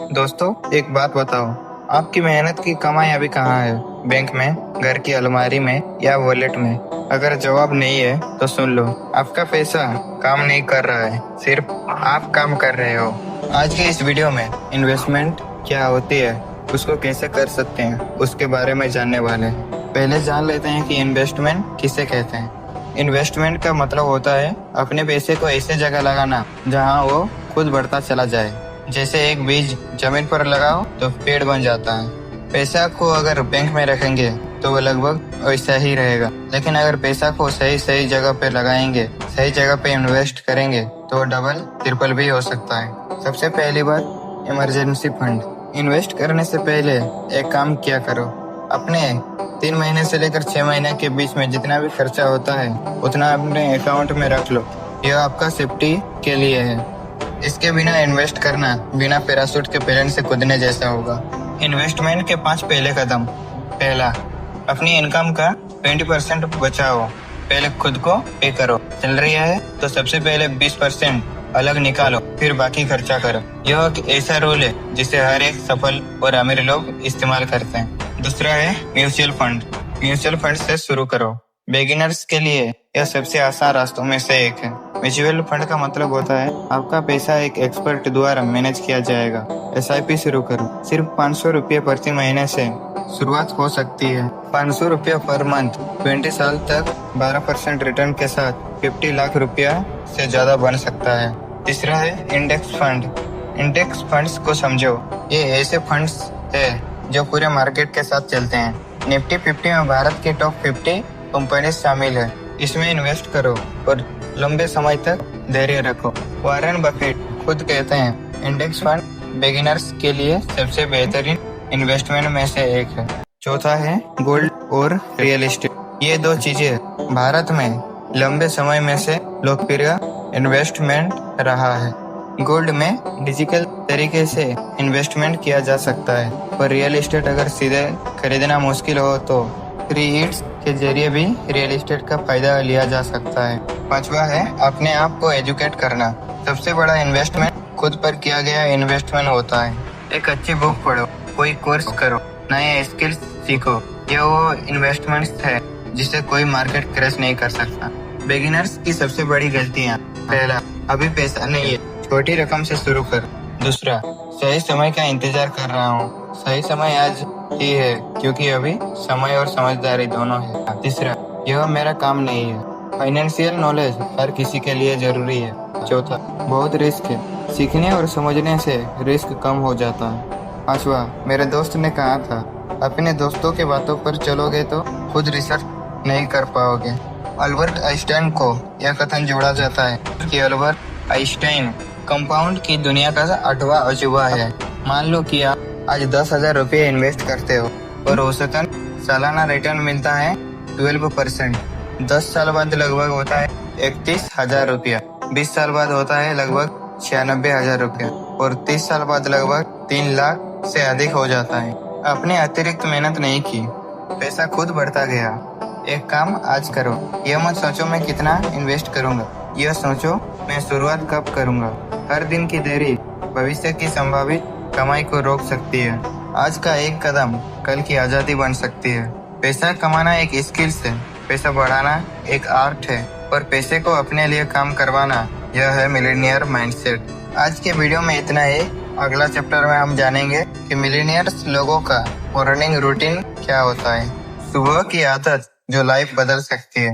दोस्तों, एक बात बताओ, आपकी मेहनत की कमाई अभी कहाँ है? बैंक में, घर की अलमारी में या वॉलेट में? अगर जवाब नहीं है तो सुन लो, आपका पैसा काम नहीं कर रहा है, सिर्फ आप काम कर रहे हो। आज के इस वीडियो में इन्वेस्टमेंट क्या होती है, उसको कैसे कर सकते हैं, उसके बारे में जानने वाले हैं। पहले जान लेते हैं कि इन्वेस्टमेंट किसे कहते हैं। इन्वेस्टमेंट का मतलब होता है अपने पैसे को ऐसे जगह लगाना जहां वो खुद बढ़ता चला जाए। जैसे एक बीज जमीन पर लगाओ तो पेड़ बन जाता है। पैसा को अगर बैंक में रखेंगे तो वो लगभग वैसा ही रहेगा, लेकिन अगर पैसा को सही सही जगह पे लगाएंगे, सही जगह पे इन्वेस्ट करेंगे तो वो डबल ट्रिपल भी हो सकता है। सबसे पहली बात, इमरजेंसी फंड। इन्वेस्ट करने से पहले एक काम किया करो, अपने 3 महीने से लेकर 6 महीने के बीच में जितना भी खर्चा होता है उतना अपने अकाउंट में रख लो। यह आपका सेफ्टी के लिए है। इसके बिना इन्वेस्ट करना बिना पैराशूट के प्लेन से कूदने जैसा होगा। इन्वेस्टमेंट के 5 पहले कदम। पहला, अपनी इनकम का 20% बचाओ। पहले खुद को पे करो। सैलरी है तो सबसे पहले 20% अलग निकालो, फिर बाकी खर्चा करो। यह एक ऐसा रूल है जिसे हर एक सफल और अमीर लोग इस्तेमाल करते हैं। दूसरा है म्यूचुअल फंड। म्यूचुअल फंड से शुरू करो। बिगिनर्स के लिए यह सबसे आसान रास्तों में से एक है। म्यूचुअल फंड का मतलब होता है आपका पैसा एक एक्सपर्ट द्वारा मैनेज किया जाएगा। SIP शुरू करो। सिर्फ 500 रुपये प्रति महीने से शुरुआत हो सकती है। 500 रुपये पर मंथ 20 साल तक 12% रिटर्न के साथ 50 लाख रुपया से ज्यादा बन सकता है। तीसरा है इंडेक्स फंड। इंडेक्स फंड्स को समझो, ये ऐसे फंड्स है जो पूरे मार्केट के साथ चलते हैं। निफ्टी 50 में भारत के टॉप 50 कंपनी शामिल है। इसमें इन्वेस्ट करो और लंबे समय तक धैर्य रखो। वॉरेन बफेट खुद कहते हैं इंडेक्स फंड बिगिनर्स के लिए सबसे बेहतरीन इन्वेस्टमेंट में से एक है। चौथा है गोल्ड और रियल एस्टेट। ये 2 चीजें भारत में लंबे समय में से लोकप्रिय इन्वेस्टमेंट रहा है। गोल्ड में डिजिटल तरीके से इन्वेस्टमेंट किया जा सकता है, पर रियल एस्टेट अगर सीधे खरीदना मुश्किल हो तो REITs के जरिए भी रियल एस्टेट का फायदा लिया जा सकता है। पांचवा है अपने आप को एजुकेट करना। सबसे बड़ा इन्वेस्टमेंट खुद पर किया गया इन्वेस्टमेंट होता है। एक अच्छी बुक पढ़ो, कोई कोर्स करो, नए स्किल्स सीखो। यह वो इन्वेस्टमेंट है जिसे कोई मार्केट क्रैश नहीं कर सकता। बिगिनर्स की सबसे बड़ी गलतियाँ। पहला, अभी पैसा नहीं है, छोटी रकम से शुरू कर। दूसरा, सही समय का इंतजार कर रहा हूँ। सही समय आज ही है क्योंकि अभी समय और समझदारी दोनों है। तीसरा, यह मेरा काम नहीं है। फाइनेंशियल नॉलेज हर किसी के लिए जरूरी है। चौथा, बहुत रिस्क है, सीखने और समझने से रिस्क कम हो जाता है। पांचवा, मेरे दोस्त ने कहा था अपने दोस्तों के बातों पर चलोगे तो खुद रिसर्च नहीं कर पाओगे। अल्बर्ट आइंस्टाइन को यह कथन जोड़ा जाता है कि अल्बर्ट आइंस्टाइन कंपाउंड की दुनिया का 8वां अजूबा है। मान लो कि आप आज 10,000 रुपये इन्वेस्ट करते हो और औसतन सालाना रिटर्न मिलता है 12%। 10 साल बाद लगभग होता है 31,000 रुपया। 20 साल बाद होता है लगभग 96,000 रुपया और 30 साल बाद लगभग 3 लाख से अधिक हो जाता है। आपने अतिरिक्त मेहनत नहीं की, पैसा खुद बढ़ता गया। एक काम आज करो, यह मत सोचो मैं कितना इन्वेस्ट करूंगा, यह सोचो मैं शुरुआत कब करूंगा। हर दिन की देरी भविष्य की संभावित कमाई को रोक सकती है। आज का एक कदम कल की आजादी बन सकती है। पैसा कमाना एक स्किल्स है, पैसा बढ़ाना एक आर्ट है, और पैसे को अपने लिए काम करवाना यह है मिलेनियर माइंडसेट। आज के वीडियो में इतना ही। अगला चैप्टर में हम जानेंगे कि मिलेनियर्स लोगों का मॉर्निंग रूटीन क्या होता है, सुबह की आदत जो लाइफ बदल सकती है।